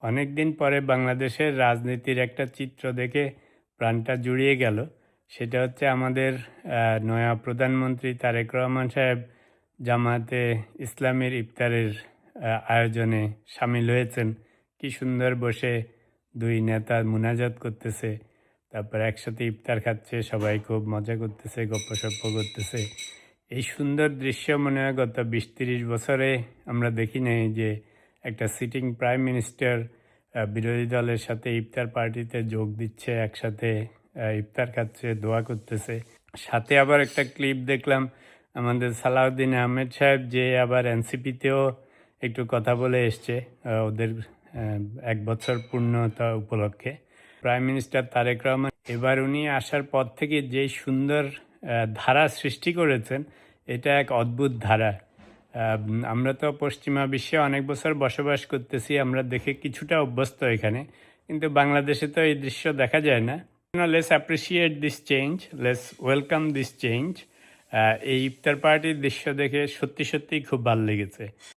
অনেকদিন পরে বাংলাদেশের রাজনীতির একটা চিত্র দেখে প্রাণটা জুড়িয়ে গেল। সেটা হচ্ছে আমাদের নয়া প্রধানমন্ত্রী তারেক রহমান সাহেব জামায়াতে ইসলামীর ইফতারের আয়োজনে শামিল হয়েছেন। কি সুন্দর বসে দুই নেতা মুনাজাত করতেছে, তারপর একসাথে ইফতার খাচ্ছে, সবাই খুব মজা করতেছে, গপ্পসপ্প করতেছে। এই সুন্দর দৃশ্য মনে হয় গত ২০-৩০ বছরে আমরা দেখি নাই যে একটা সিটিং প্রাইম মিনিস্টার বিরোধী দলের সাথে ইফতার পার্টিতে যোগ দিচ্ছে, একসাথে ইফতার খাচ্ছে, দোয়া করতেছে। সাথে আবার একটা ক্লিপ দেখলাম আমাদের সালাউদ্দিন আহমেদ সাহেব, যে আবার এনসিপিতেও একটু কথা বলে এসছে ওদের ১ বছর পূর্ণতা উপলক্ষে। প্রাইম মিনিস্টার তারেক রহমান এবার উনি আসার পর থেকে যে সুন্দর ধারা সৃষ্টি করেছেন, এটা এক অদ্ভুত ধারা। আমরা তো পশ্চিমা বিশ্বে অনেক বছর বসবাস করতেছি, আমরা দেখে কিছুটা অভ্যস্ত এখানে, কিন্তু বাংলাদেশে তো এই দৃশ্য দেখা যায় না। Let's appreciate this change, let's welcome this change. এই ইফতার পার্টির দৃশ্য দেখে সত্যি সত্যিই খুব ভালো লেগেছে।